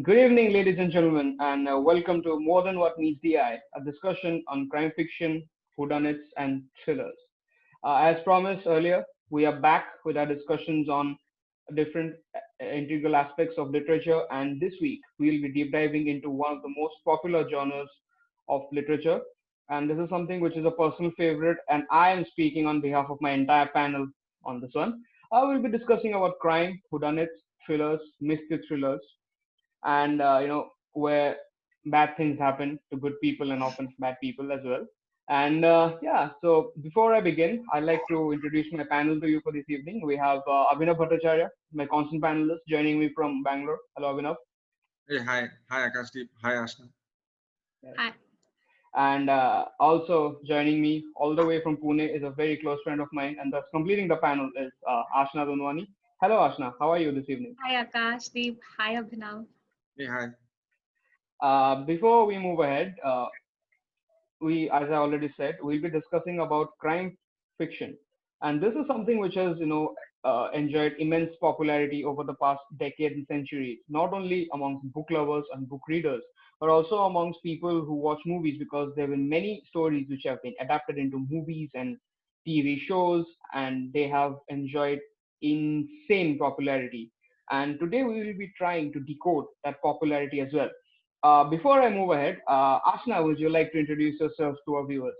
Good evening, ladies and gentlemen, and welcome to More Than What Meets the Eye, a discussion on crime fiction, whodunits, and thrillers. As promised earlier, we are back with our discussions on different integral aspects of literature, and this week we'll be deep diving into one of the most popular genres of literature. And this is something which is a personal favorite, and I am speaking on behalf of my entire panel on this one. I will be discussing about crime, whodunits, thrillers, mystery thrillers, and where bad things happen to good people and often bad people as well. And yeah, so before I begin, I'd like to introduce my panel to you for this evening. We have Abhinav Bhattacharyya, my constant panelist, joining me from Bangalore. Hello, Abhinav. Hey, hi, Akashdeep, hi, Aashna. Yes. Hi. And also joining me all the way from Pune is a very close friend of mine, and thus completing the panel is Aashna Dunwani. Hello, Aashna. How are you this evening? Hi Akashdeep. Hi Abhinav. Hey, hi. Before we move ahead, as I already said, we'll be discussing about crime fiction, and this is something which has, enjoyed immense popularity over the past decades and centuries, not only amongst book lovers and book readers, but also amongst people who watch movies because there have been many stories which have been adapted into movies and TV shows, and they have enjoyed insane popularity. And today we will be trying to decode that popularity as well. Before I move ahead, Ashna, would you like to introduce yourself to our viewers?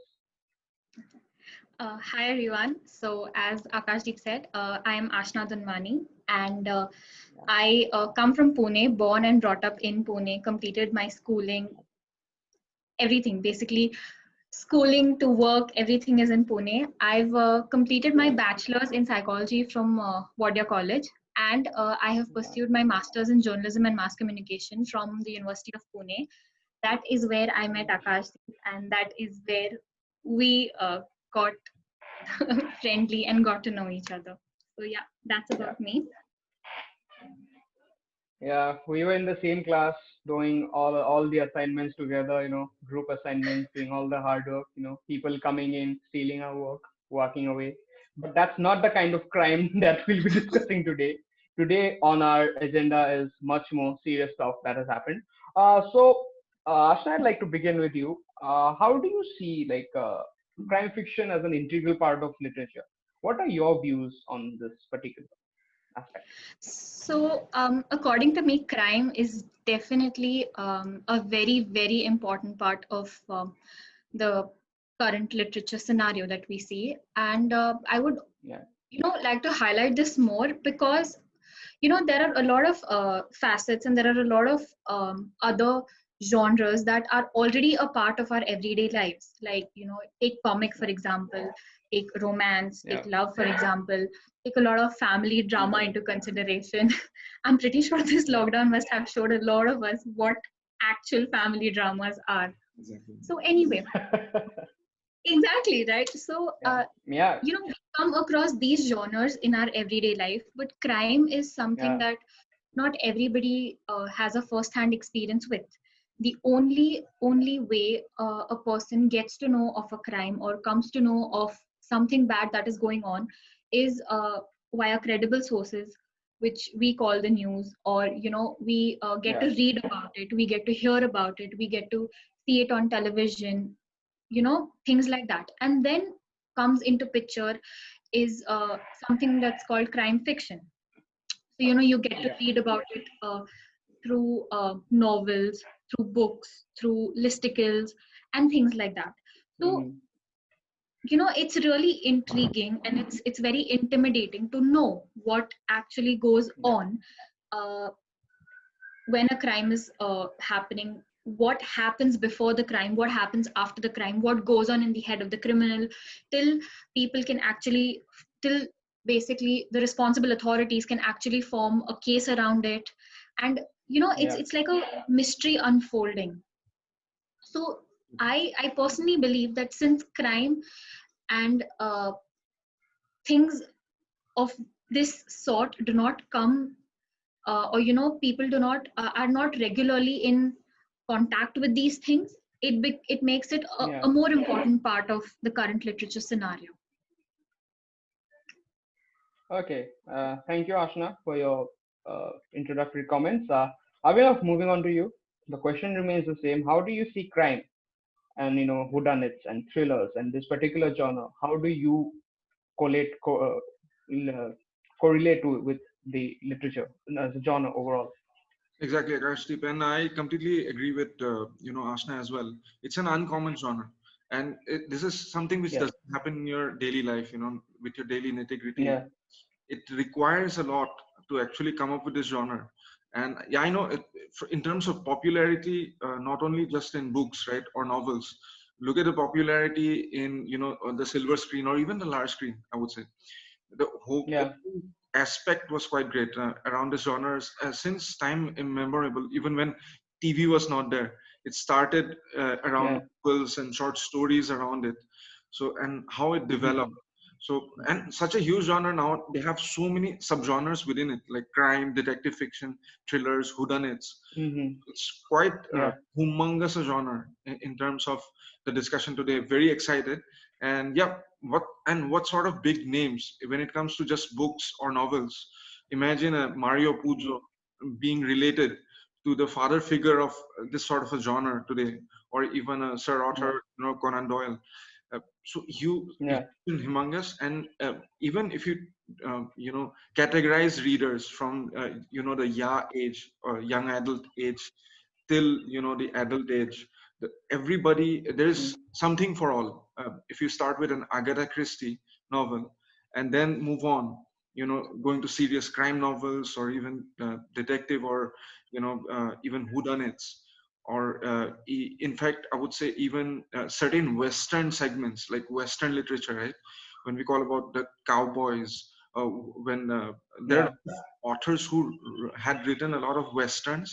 Hi everyone. So as Akashdeep said, I am Aashna Dunwani and I come from Pune, born and brought up in Pune, completed my schooling, everything basically schooling to work, everything is in Pune. I've completed my bachelor's in psychology from Wadia College, and I have pursued my master's in journalism and mass communication from the University of Pune. That is where I met Akash, and that is where we got friendly and got to know each other. So yeah, that's Yeah, about me. yeah, we were in the same class, doing all the assignments together. Group assignments, doing all the hard work. People coming in, stealing our work, walking away. But that's not the kind of crime that we'll be discussing today. Today on our agenda is much more serious stuff that has happened. Ashna, I'd like to begin with you. How do you see crime fiction as an integral part of literature? What are your views on this particular aspect? So, according to me, crime is definitely a very, very important part of the current literature scenario that we see. And I would, Yeah, like to highlight this more because, there are a lot of facets and there are a lot of other genres that are already a part of our everyday lives. Like, take comic, for example, take romance, yeah, take love, for example, take a lot of family drama into consideration. I'm pretty sure this yeah. lockdown must have showed a lot of us what actual family dramas are. Exactly. So anyway, exactly, right? So Yeah, yeah, we come across these genres in our everyday life, but crime is something yeah, that not everybody has a first-hand experience with. The only way a person gets to know of a crime or comes to know of something bad that is going on is via credible sources, which we call the news, or we get yeah, to read about it, we get to hear about it, we get to see it on television, things like that. And then comes into picture is something that's called crime fiction. So you get to yeah. read about it through novels, through books, through listicles, and things like that. So Hmm. it's really intriguing and it's very intimidating to know what actually goes Yeah, on uh, when a crime is happening, what happens before the crime, what happens after the crime, what goes on in the head of the criminal, till people can actually, till basically the responsible authorities can actually form a case around it. And it's yeah, it's like a mystery unfolding. So I personally believe that since crime and things of this sort do not come, or people do not are not regularly in contact with these things, it makes it yeah. a more important part of the current literature scenario. Okay. Thank you, Ashna, for your introductory comments. Abhinav, moving on to you. The question remains the same. How do you see crime and whodunits and thrillers and this particular genre? How do you collate uh, correlate with the literature as a genre overall? Exactly, Akashdeep, and I completely agree with Aashna as well. It's an uncommon genre, and this is something which Yes. doesn't happen in your daily life. With your daily nitty-gritty, Yeah. it requires a lot to actually come up with this genre. And yeah, I know in terms of popularity, not only just in books, right, or novels. Look at the popularity in on the silver screen or even the large screen. I would say the whole Yeah. aspect was quite great around the genres since time immemorable. Even when TV was not there, it started around Yeah. novels and short stories around it. So and how it developed. Hmm. So and such a huge genre now. They have so many subgenres within it, like crime, detective fiction, thrillers, whodunits. Hmm. It's quite Yeah. humongous a genre in terms of the discussion today. Very excited, and yeah, what sort of big names when it comes to just books or novels? Imagine a Mario Puzo being related to the father figure of this sort of a genre today, or even a Sir Yeah. Arthur, Conan Doyle. So you Yeah. humongous, and even if you categorize readers from the age or young adult age till the adult age, everybody, Mm. there's something for all. If you start with an Agatha Christie novel and then move on, going to serious crime novels or even detective or even whodunits, or in fact I would say even certain western segments like western literature, right? When we call about the cowboys, when there are Yeah. authors who had written a lot of westerns,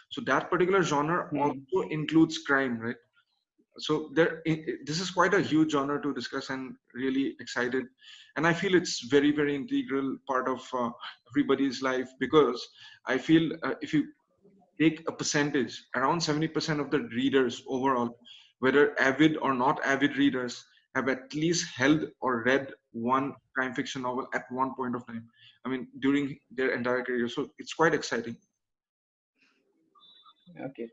so that particular genre Mm. also includes crime, right? So this is quite a huge genre to discuss, and really excited. And I feel it's very, very integral part of everybody's life, because I feel if you take a percentage, around 70% of the readers overall, whether avid or not avid readers, have at least held or read one crime fiction novel at one point of time. I mean, during their entire career. So it's quite exciting. Okay.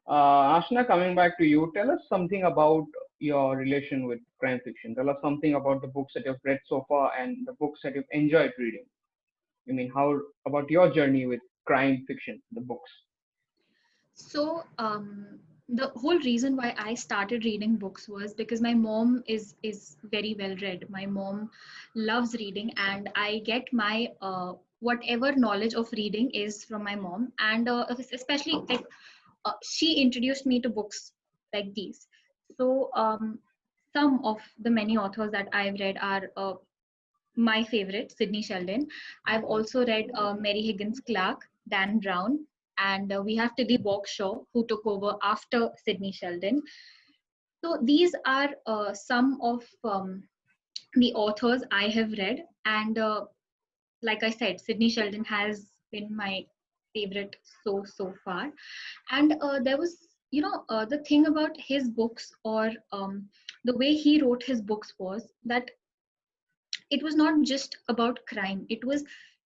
Ashna, coming back to you, tell us something about your relation with crime fiction. Tell us something about the books that you've read so far and the books that you've enjoyed reading. I mean, how about your journey with crime fiction, the books? So the whole reason why I started reading books was because my mom is very well read. My mom loves reading, and I get my whatever knowledge of reading is from my mom, and especially like she introduced me to books like these. So some of the many authors that I've read are my favorite, Sydney Sheldon. I've also read Mary Higgins Clark, Dan Brown, and we have Tilly Bogshaw, who took over after Sydney Sheldon. So these are some of the authors I have read, and like I said, Sydney Sheldon has been my favorite so far. And there was, the thing about his books, or the way he wrote his books, was that it was not just about crime. It was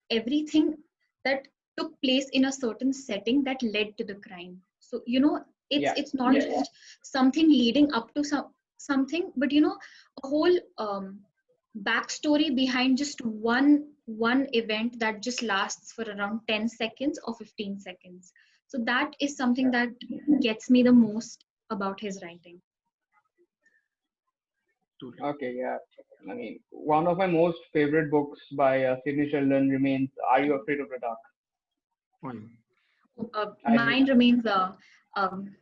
everything that took place in a certain setting that led to the crime. So it's Yeah. it's not just something leading up to something, but a whole backstory behind just one event that just lasts for around 10 seconds or 15 seconds. So that is something that gets me the most about his writing. Totally. Okay. Yeah. I mean, one of my most favorite books by Sidney Sheldon remains "Are You Afraid of the Dark?" Oh, yeah. I Mine mean, remains um,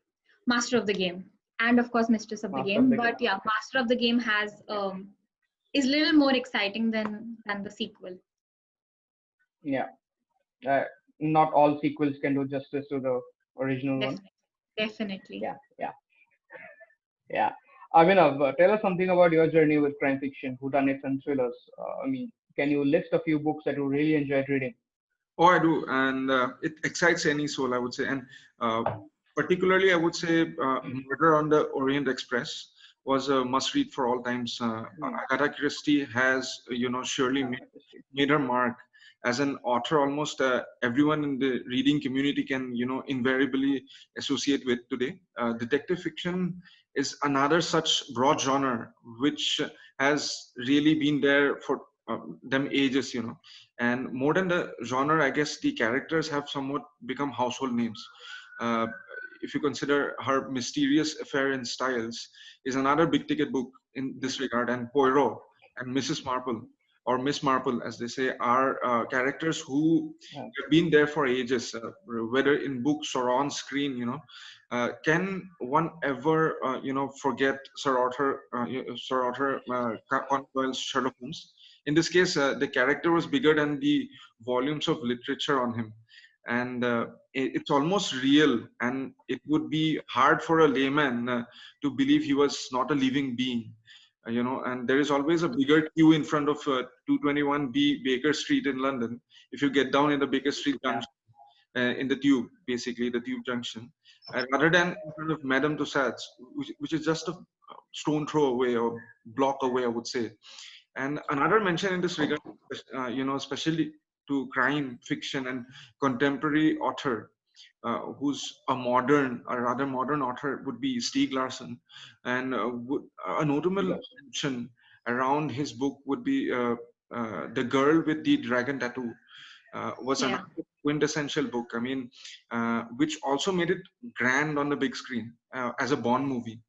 Master of the Game, and of course Mistress of the Master of Game. the But Game. yeah, Master of the Game has is a little more exciting than the sequel. Yeah. Uh, Not all sequels can do justice to the original one. Definitely, definitely. Yeah. Yeah. Yeah. Abhinav, tell us something about your journey with crime fiction, whodunits, and thrillers. I mean, can you list a few books that you really enjoyed reading? Oh, I do, and it excites any soul, I would say. And uh, particularly, I would say, Murder on the Orient Express was a must-read for all times. Hmm. Agatha Christie has, surely Agatha Christie. made her mark as an author, almost everyone in the reading community can, invariably associate with today. Detective fiction is another such broad genre which has really been there for them ages, and more than the genre, I guess the characters have somewhat become household names. Uh, if you consider Her Mysterious Affair in Styles is another big ticket book in this regard, and Poirot and Mrs. Marple, or Miss Marple, as they say, are characters who Yeah. have been there for ages, whether in books or on screen. Can one ever, forget Sir Arthur Conan Doyle's Sherlock Holmes? In this case, the character was bigger than the volumes of literature on him, and it's almost real. And it would be hard for a layman to believe he was not a living being. And there is always a bigger queue in front of 221B Baker Street in London. If you get down in the Baker Street Yeah. junction, in the tube, basically the tube junction, rather than in front of Madame Tussauds, which is just a stone throw away or block away, I would say. And another mention in this regard, especially to crime fiction and contemporary author, who's a rather modern author, would be Stieg Larsson. And a notable Yes. mention around his book would be The Girl with the Dragon Tattoo. Was Yeah. another quintessential book. I mean, which also made it grand on the big screen as a Bond movie.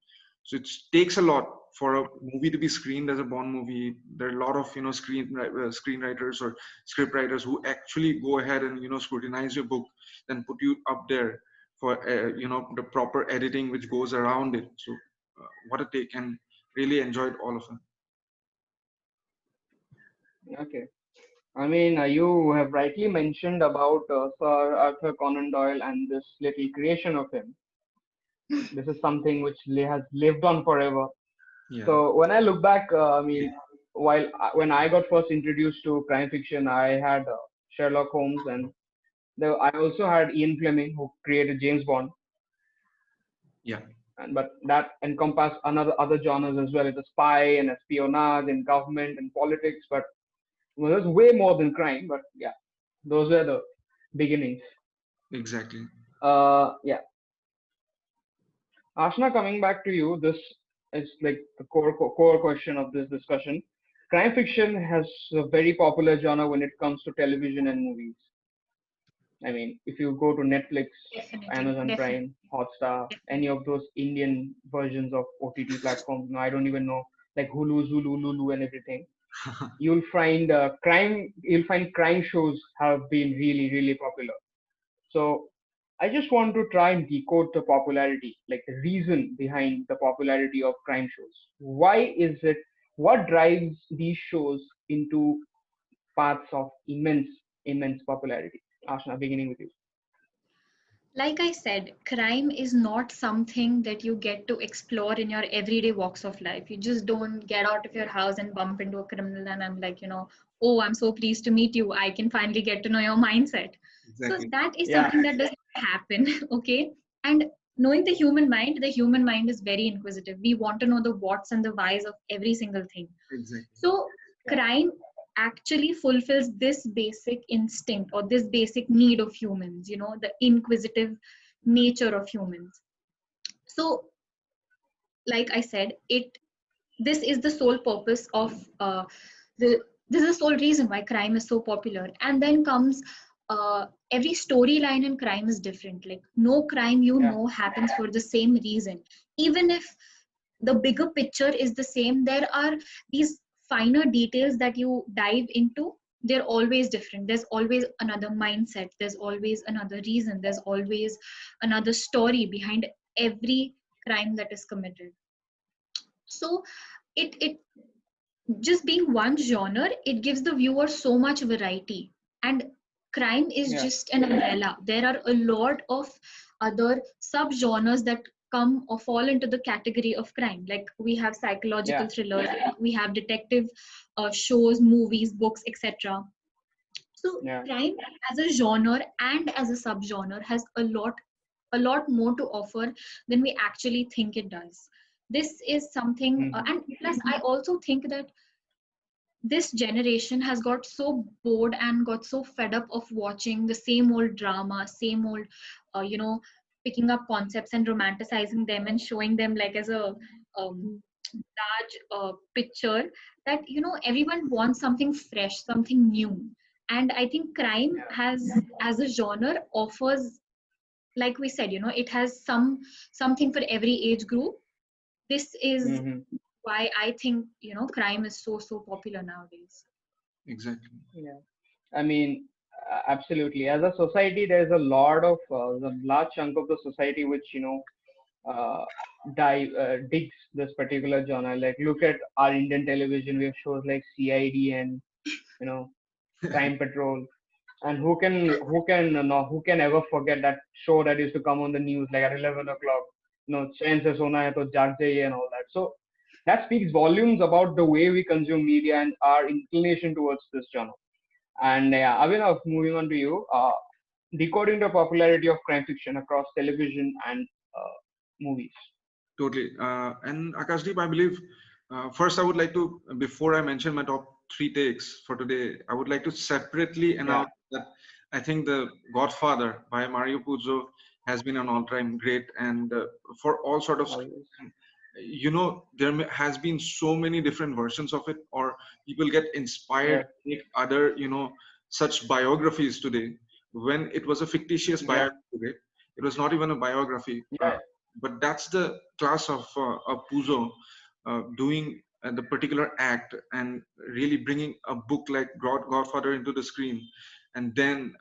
So it takes a lot for a movie to be screened as a Bond movie. There are a lot of screenwriters or script writers who actually go ahead and scrutinize your book, then put you up there for the proper editing which goes around it. So what a take, and really enjoyed all of it. Okay. I mean, you have rightly mentioned about Sir Arthur Conan Doyle and this little creation of him. This is something which has lived on forever. Yeah, So when I look back, I mean, when I got first introduced to crime fiction, I had Sherlock Holmes, and I also had Ian Fleming, who created James Bond, yeah, and but that encompassed another other genres as well, the spy and espionage and government and politics. But well, there's way more than crime. But yeah, those were the beginnings. exactly. Yeah. Ashna, coming back to you, this is like the core question of this discussion. Crime fiction has a very popular genre when it comes to television and movies. I mean, if you go to Netflix, Definitely. Amazon Definitely. Prime, Hotstar, any of those Indian versions of OTT platforms, no, I don't even know, like Hulu, Zulu, Lulu, and everything. You'll find crime shows have been really, really popular. So I just want to try and decode the popularity, like the reason behind the popularity of crime shows. Why is it? What drives these shows into paths of immense popularity? Ashna, beginning with you. Like I said, crime is not something that you get to explore in your everyday walks of life. You just don't get out of your house and bump into a criminal and I'm like, oh, I'm so pleased to meet you. I can finally get to know your mindset. So Exactly. that is Yeah, something that doesn't happen. Okay. And knowing the human mind is very inquisitive. We want to know the whats and the whys of every single thing. Exactly. So yeah, crime actually fulfills this basic instinct or this basic need of humans, the inquisitive nature of humans. So, like I said, this is the sole purpose of the this is the sole reason why crime is so popular. And then comes every storyline in crime is different. Like no crime yeah, happens for the same reason. Even if the bigger picture is the same, there are these finer details that you dive into. They're always different. There's always another mindset, there's always another reason, there's always another story behind every crime that is committed. So it just being one genre, it gives the viewer so much variety. And crime is yeah, just an umbrella. There are a lot of other subgenres that come or fall into the category of crime. Like we have yeah, psychological thrillers, we have detective shows, movies, books, etc. So yeah. crime as a genre and as a subgenre has a lot more to offer than we actually think it does. This is something, Hmm. and plus I also think that this generation has got so bored and got so fed up of watching the same old drama, same old, you know, picking up concepts and romanticizing them and showing them like as a large picture, that everyone wants something fresh, something new. And I think crime has, as a genre, offers, like we said, it has something for every age group. This is Hmm. why I think crime is so popular nowadays. Exactly. Yeah. I mean, absolutely. As a society, there's a lot of the large chunk of the society which uh, digs this particular genre. Like, look at our Indian television. We have shows like CID and you know Crime Patrol. And who can ever forget that show that used to come on the news like at 11 o'clock? Chain se sona hai to jag jaiye and all that. So that speaks volumes about the way we consume media and our inclination towards this genre. And yeah, Abhinav, moving on to you. Decoding the popularity of crime fiction across television and movies. Totally. And Akashdeep, I believe, first I would like to, before I mention my top three takes for today, I would like to separately Yeah, announce that I think The Godfather by Mario Puzo has been an all-time great, and for all sort of always. there has been so many different versions of it, or people get inspired Yeah, to make other such biographies today, when it was a fictitious yeah, biography, right? It was not even a biography, yeah. but that's the class of Puzo doing the particular act and really bringing a book like Godfather into the screen, and then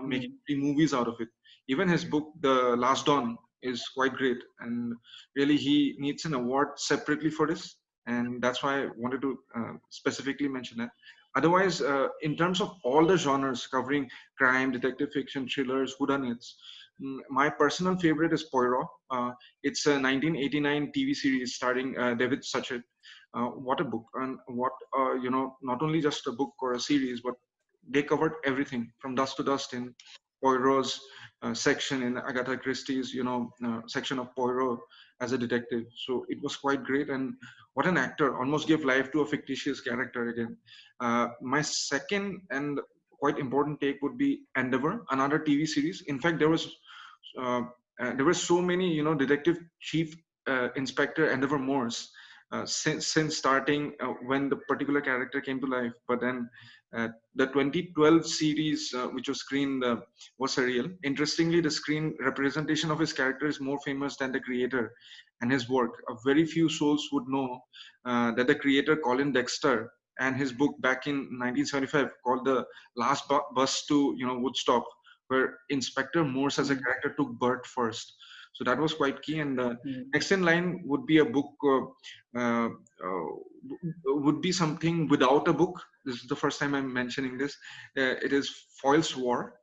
making Mm, 3 movies out of it. Even his book The Last Dawn is quite great, and really he needs an award separately for this, and that's why I wanted to specifically mention that. Otherwise, in terms of all the genres covering crime, detective fiction, thrillers, whodunits, my personal favorite is Poirot. It's a 1989 TV series starring David Suchet. What a book, and what not only just a book or a series, but they covered everything from dust to dust in Poirot's section, in Agatha Christie's section of Poirot as a detective. So it was quite great, and what an actor! Almost gave life to a fictitious character again. My second and quite important take would be Endeavor, another TV series. In fact, uh, there were so many detective chief inspector Endeavor Morse since starting when the particular character came to life. But then the 2012 series, which was screened, was surreal. Interestingly, the screen representation of his character is more famous than the creator and his work. Very few souls would know that the creator, Colin Dexter, and his book back in 1975 called The Last Bus to Woodstock, where Inspector Morse as a mm, character took birth first. So that was quite key. And mm, next in line would be a book, uh, uh, would be something without a book. This is the first time I'm mentioning this. It is Foyle's War.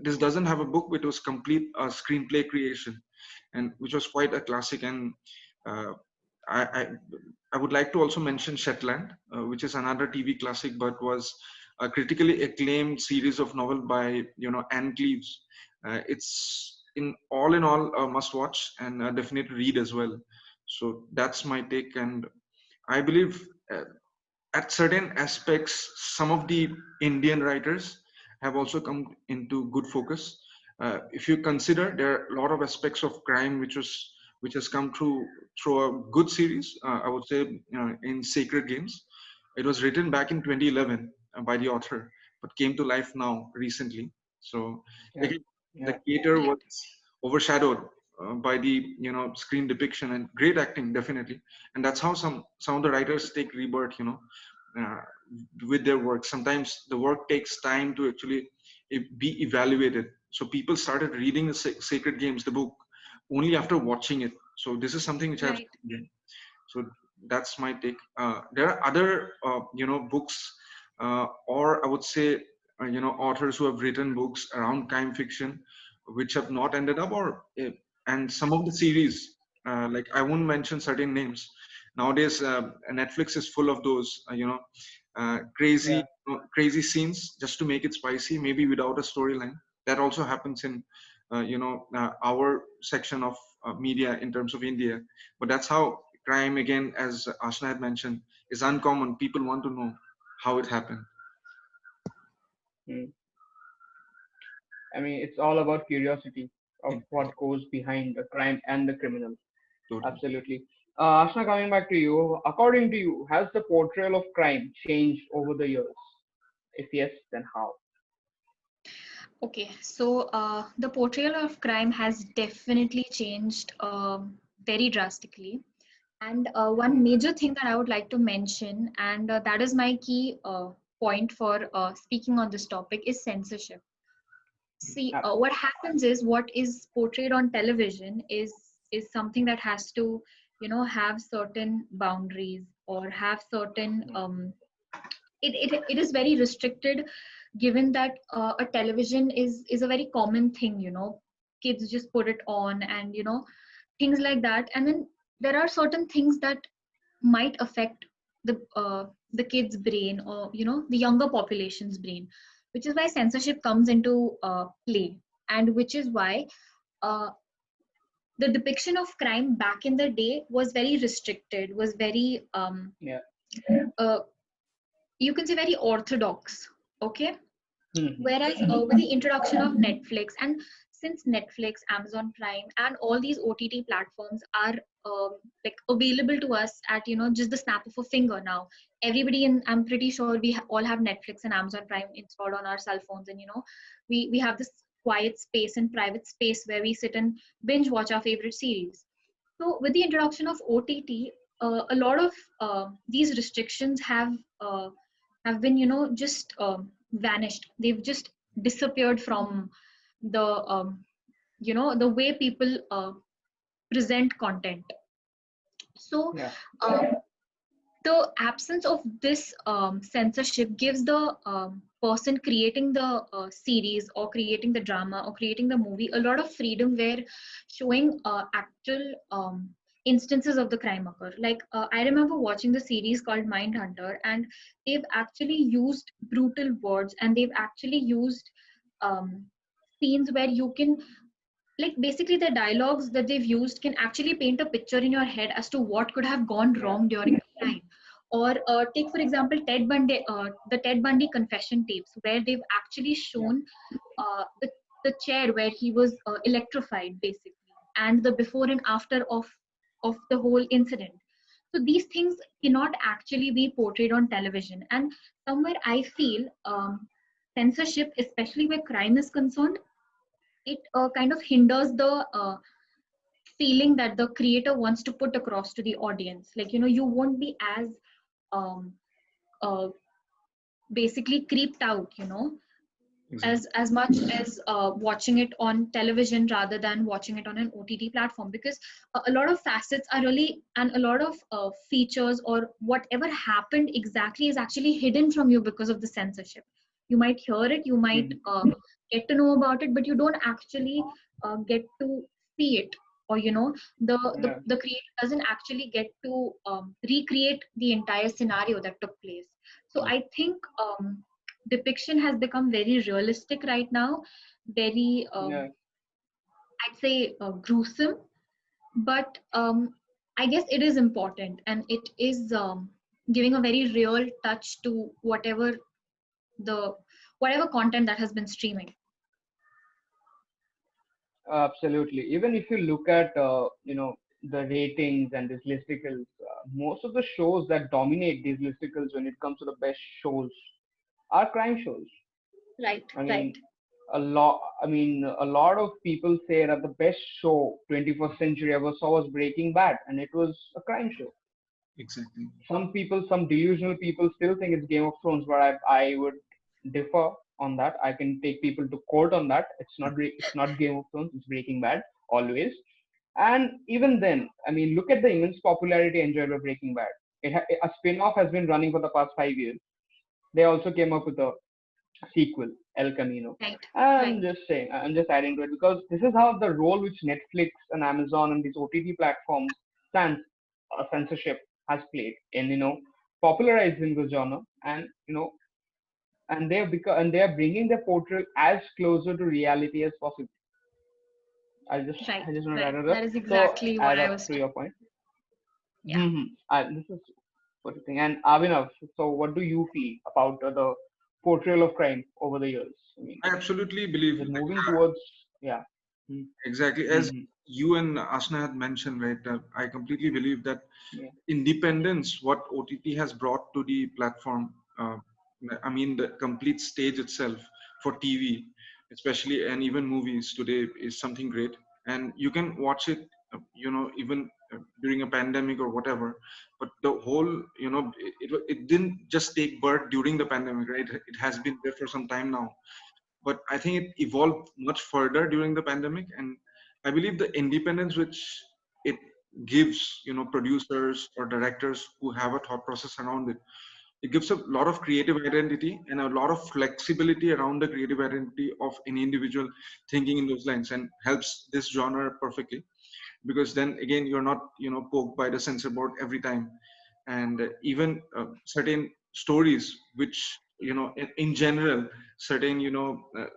This doesn't have a book, but it was complete screenplay creation, and which was quite a classic. And uh, I, I I would like to also mention Shetland, which is another TV classic, but was a critically acclaimed series of novel by Anne Cleves. It's in all a must watch and a definite read as well. So that's my take, and I believe at certain aspects, some of the Indian writers have also come into good focus. If you consider, there are a lot of aspects of crime which has come through a good series. I would say, in Sacred Games. It was written back in 2011 by the author, but came to life now recently. So yeah, again, the yeah, creator was overshadowed by the screen depiction and great acting, definitely. And that's how some of the writers take rebirth, uh, with their work. Sometimes the work takes time to actually be evaluated. So people started reading the Sacred Games, the book, only after watching it. So this is something which I've Right. seen. So that's my take. There are other books, or I would say authors who have written books around crime fiction which have not ended up, or and some of the series, like I won't mention certain names. Nowadays, Netflix is full of those crazy yeah. crazy scenes just to make it spicy, maybe without a storyline. That also happens in our section of media in terms of India. But that's how crime, again, as Ashna had mentioned, is uncommon. People want to know. how it happened. Mm. I mean, it's all about curiosity of Exactly. what goes behind the crime and the criminal. Totally. Absolutely. Ashna, coming back to you, according to you, has the portrayal of crime changed over the years? If yes, then how? Okay, so the portrayal of crime has definitely changed very drastically. And one Mm. major thing that I would like to mention, and that is my key point for speaking on this topic, is censorship. See, what Absolutely. happens is what is portrayed on television is something that has to, have certain boundaries or have certain Mm. it is very restricted, given that a television is a very common thing. Kids just put it on, and things like that. And then there are certain things that might affect the kid's brain, or the younger population's brain, which is why censorship comes into play, and which is why uh, the depiction of crime back in the day was very restricted, was very Yeah. uh, you can say very orthodox. Okay. Hmm. Whereas with the introduction of Netflix, and since Netflix, Amazon Prime, and all these OTT platforms are like available to us at just the snap of a finger now. Everybody, in I'm pretty sure we all have Netflix and Amazon Prime installed on our cell phones, and we have this quiet space and private space where we sit and binge watch our favorite series. So with the introduction of OTT, a lot of these restrictions have been just vanished. They've just disappeared from the the way people present content. So Yeah. uh, the absence of this censorship gives the person creating the series or creating the drama or creating the movie a lot of freedom, where showing actual instances of the crime occur. Like I remember watching the series called Mindhunter, and they've actually used brutal words, and they've actually used um, scenes where you can, like, basically the dialogues that they've used can actually paint a picture in your head as to what could have gone Yeah. wrong during the crime. Or take for example the Ted Bundy confession tapes, where they've actually Yeah. shown the chair where he was electrified, basically, and the before and after of the whole incident. So these things cannot actually be portrayed on television, and somewhere I feel censorship, especially where crime is concerned, it kind of hinders the feeling that the creator wants to put across to the audience. Like, you won't be as um, uh, basically creeped out, Exactly. as much as watching it on television rather than watching it on an OTT platform, because a lot of facets are really, and a lot of features or whatever happened exactly is actually hidden from you because of the censorship. You might hear it, you might Hmm. get to know about it, but you don't actually get to see it, or Yeah. the creator doesn't actually get to recreate the entire scenario that took place. So Right. I think depiction has become very realistic right now, very Yeah. I'd say gruesome, but I guess it is important, and it is giving a very real touch to the whatever content that has been streaming. Absolutely. Even if you look at the ratings and these listicles, most of the shows that dominate these listicles when it comes to the best shows are crime shows. Right, I right, mean, a lot of people say that the best show 21st century ever saw was Breaking Bad, and it was a crime show. Exactly. Some people, some delusional people, still think it's Game of Thrones, but I would differ on that. I can take people to court on that. It's not Game of Thrones. It's Breaking Bad always. And even then, I mean, look at the immense popularity enjoyed by Breaking Bad. A spin-off has been running for the past 5 years. They also came up with a sequel, El Camino. right, I'm right, just saying, I'm just adding to it because this is how the role which Netflix and Amazon and these OTT platforms stands censorship has played in popularizing the genre, and they are bringing their portrayal as closer to reality as possible. right, I just want to add right. it up. That is So exactly what add I up was to trying. your point. Yeah. Mm-hmm. what do you think? And Abhinav, so what do you feel about the portrayal of crime over the years? I mean, I absolutely is believe, it like, moving towards, yeah. exactly as Mm-hmm. you and Ashna had mentioned, right? I completely believe that Yeah. independence, what OTT has brought to the platform, uh, I mean, the complete stage itself for TV, especially, and even movies today, is something great. And you can watch it, even during a pandemic or whatever. But the whole, it didn't just take birth during the pandemic, right? It has been there for some time now, but I think it evolved much further during the pandemic. And I believe the independence which it gives, producers or directors who have a thought process around it, it gives a lot of creative identity and a lot of flexibility around the creative identity of any individual thinking in those lines, and helps this genre perfectly, because then again you're not poked by the censor board every time. And even certain stories which, in general, certain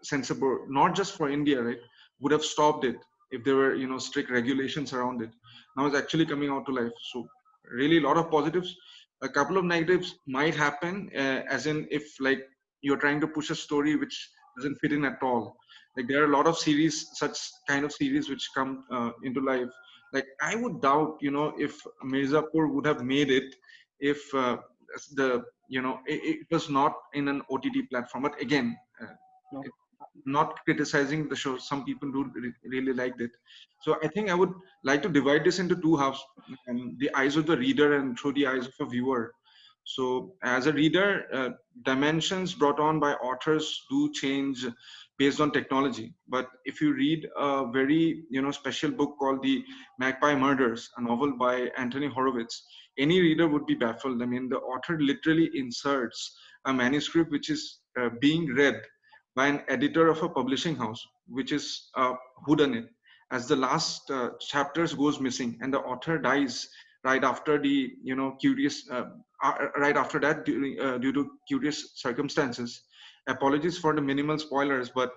censor board, not just for India, right, would have stopped it if there were strict regulations around it, now it's actually coming out to life. So really a lot of positives. A couple of negatives might happen, as in, if like you're trying to push a story which doesn't fit in at all. Like there are a lot of series, such kind of series which come into life. Like I would doubt, if Mirzapur would have made it if the it was not in an OTT platform. But again, No. it, not criticizing the show, some people do really liked it. So I think I would like to divide this into two halves, the eyes of the reader and through the eyes of a viewer. So as a reader, dimensions brought on by authors do change based on technology. But if you read a very special book called The Magpie Murders, a novel by Anthony Horowitz, any reader would be baffled. I mean, the author literally inserts a manuscript which is being read by an editor of a publishing house, which is a whodunit, as the last chapters goes missing and the author dies right after the curious right after that, due to curious circumstances. Apologies for the minimal spoilers, but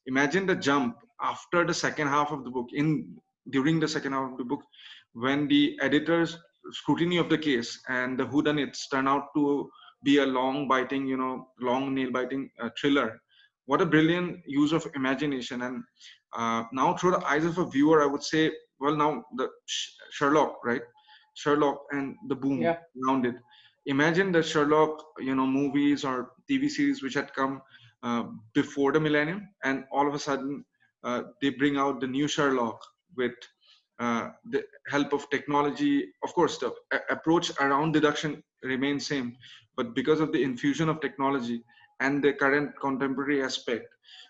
imagine the jump after the second half of the book, in during the second half of the book, when the editor's scrutiny of the case and the whodunits turn out to be a long biting, long nail biting thriller. What a brilliant use of imagination. And now through the eyes of a viewer, I would say, well, now the Sherlock, right? Sherlock and the boom Yeah. around it. Imagine the Sherlock, movies or TV series which had come uh, before the millennium, and all of a sudden they bring out the new Sherlock with the help of technology. Of course, the approach around deduction remains same, but because of the infusion of technology and the current contemporary aspect,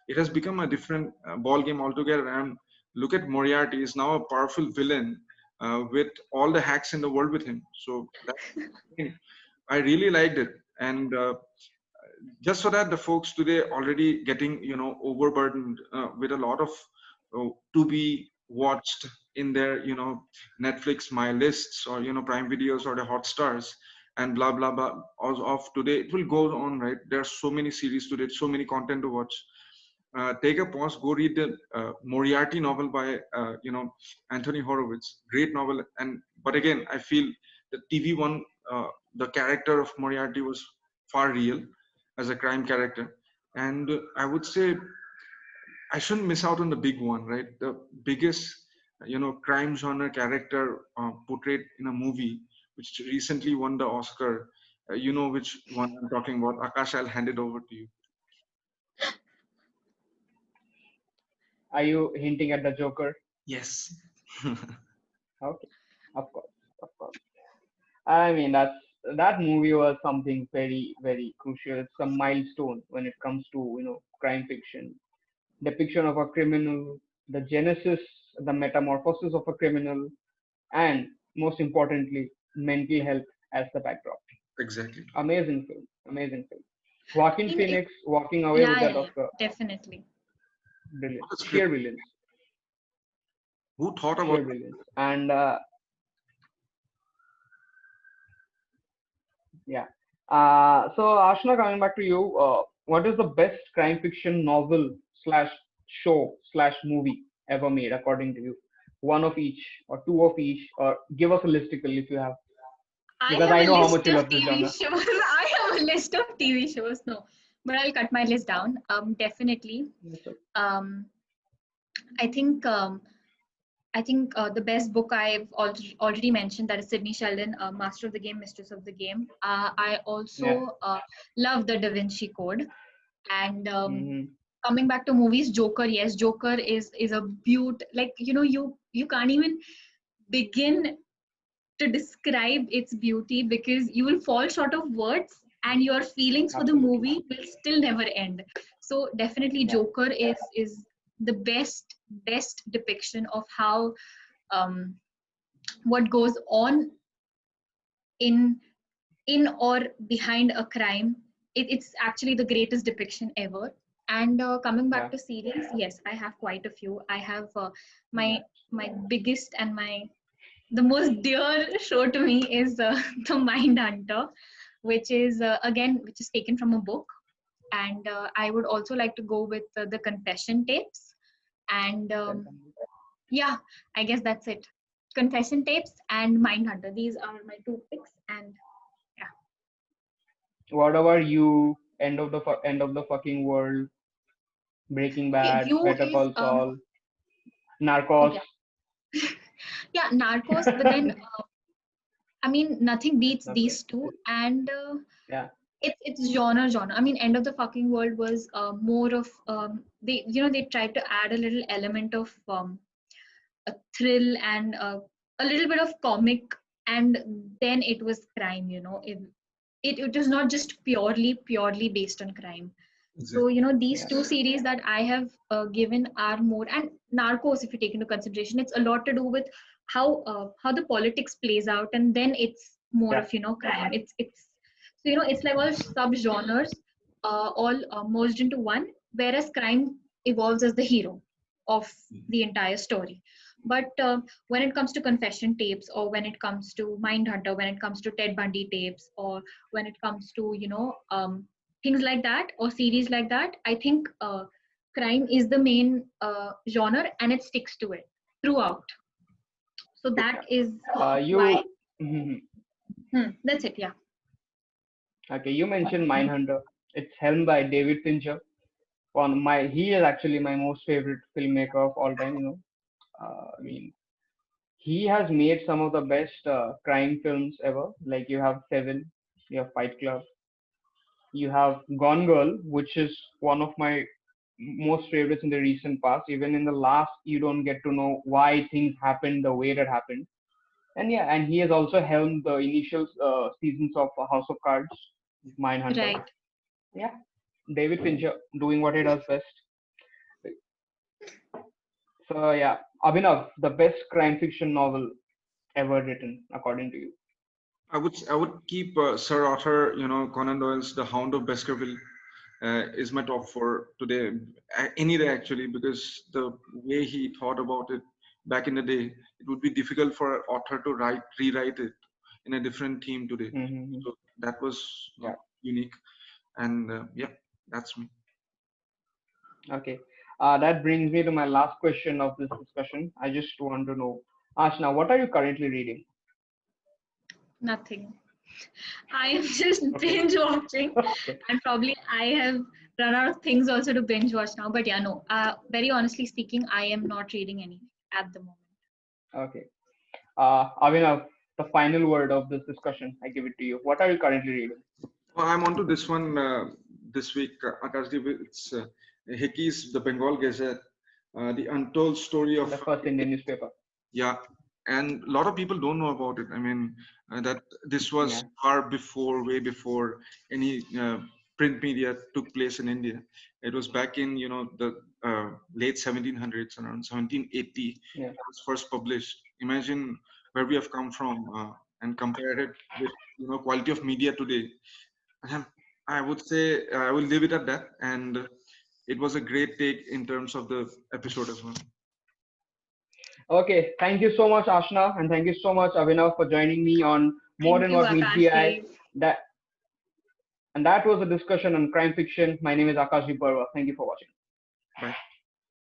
it has become a different ball game altogether. And look at Moriarty, is now a powerful villain with all the hacks in the world with him. So that, I really liked it. And just so that the folks today already getting overburdened with a lot of to be watched in their Netflix my lists, or Prime Videos or the Hotstars, and blah blah blah of today, it will go on, right? There are so many series today, so many content to watch. Take a pause, go read the Moriarty novel by Anthony Horowitz, great novel. And but again, I feel the TV one, the character of Moriarty was far real as a crime character. And I would say I shouldn't miss out on the big one, right? The biggest, crime genre character portrayed in a movie, which recently won the Oscar. You know which one I'm talking about. Akash, I'll hand it over to you. Are you hinting at the Joker? Yes. Okay. Of course. Of course. I mean, that movie was something very, very crucial. It's a milestone when it comes to, crime fiction. Depiction of a criminal, the genesis, the metamorphosis of a criminal, and most importantly, mental health as the backdrop. Exactly. Amazing film. Amazing film. Joaquin In it, Phoenix walking away with yeah, that yeah, Oscar. definitely. Brilliant. What a Sheer script. brilliance. Who thought about Sheer brilliance. And yeah. So Ashna, coming back to you, what is the best crime fiction novel slash show slash movie ever made according to you? One of each, or two of each, or give us a listicle if you have. I Because have I a know how list much you of love this TV genre. shows. I have a list of TV shows. No, but I'll cut my list down. Definitely. That's it. Um, I think the best book I've already mentioned, that is Sydney Sheldon, Master of the Game, Mistress of the Game. I Yeah. also love the Da Vinci Code. And Mm-hmm. coming back to movies, Joker. Yes, Joker is a beaut. Like you can't even begin to describe its beauty because you will fall short of words, and your feelings for the Absolutely. movie will still never end. So definitely Yeah. Joker is the best depiction of how um, what goes on in or behind a crime. It's actually the greatest depiction ever. And coming back Yeah. to series, yes, I have quite a few. I have Yeah. my biggest and my the most dear show to me is the Mind Hunter, which is again which is taken from a book. And I would also like to go with the Confession Tapes. And yeah, I guess that's it. Confession Tapes and Mind Hunter. These are my two picks. And yeah, What about you? End of the fucking world. Breaking okay, Bad. you Better is Call Saul. Narcos. okay, yeah, Narcos. But then I mean, nothing beats That's it. these two. And Yeah. it's genre. I mean, End of the Fucking World was more of they they tried to add a little element of a thrill and a little bit of comic, and then it was crime. It was not just purely based on crime. So Exactly. these Yeah. two series that I have given are more. And Narcos, if you take into consideration, it's a lot to do with how the politics plays out, and then it's more Yeah. of crime. It's so it's like all sub genres all merged into one, whereas crime evolves as the hero of the entire story. But when it comes to Confession Tapes, or when it comes to Mindhunter, when it comes to Ted Bundy tapes, or when it comes to things like that, or series like that, I think crime is the main genre, and it sticks to it throughout. So that Yeah. is why. You. Mhm. That's it. Yeah. Okay. You mentioned Mindhunter. It's helmed by David Fincher. He is actually my most favorite filmmaker of all time. I mean, he has made some of the best crime films ever. Like you have Seven, you have Fight Club, you have Gone Girl, which is one of my most favorites in the recent past. Even in the last, you don't get to know why things happened the way that happened. And yeah, and he has also helmed the initial seasons of House of Cards, Mindhunter. Right. Yeah, David Fincher doing what he does best. So yeah, Abhinav, the best crime fiction novel ever written, according to you. I would keep Sir Arthur, Conan Doyle's The Hound of Baskerville is my top four today, any day actually, because the way he thought about it back in the day, it would be difficult for an author to rewrite it in a different theme today. Mm-hmm. So that was Yeah. unique, and yeah, that's me. Okay. That brings me to my last question of this discussion. I just want to know, Ashna, what are you currently reading? Nothing. I am just Okay. binge watching, Okay. and probably I have run out of things also to binge watch now. But yeah, no. Very honestly speaking, I am not reading anything at the moment. Okay. Abhinav, the final word of this discussion, I give it to you. What are you currently reading? Well, I'm on to this one this week, Akashdeep. It's Hickey's The Bengal Gazette, the untold story of The first Indian newspaper. yeah, and a lot of people don't know about it. I mean, that this was Yeah. far before, way before any print media took place in India. It was back in the late 1700s, around 1780. Yeah. It was first published. Imagine where we have come from and compare it with quality of media today. Um, I would say I will leave it at that. And it was a great take in terms of the episode as well. Okay. Thank you so much, Ashna, and thank you so much, Abhinav, for joining me on More Thank Than you, What Meets the Eye. Akashdeep. That and that was a discussion on crime fiction. My name is Akashdeep Baruah. Thank you for watching. Bye.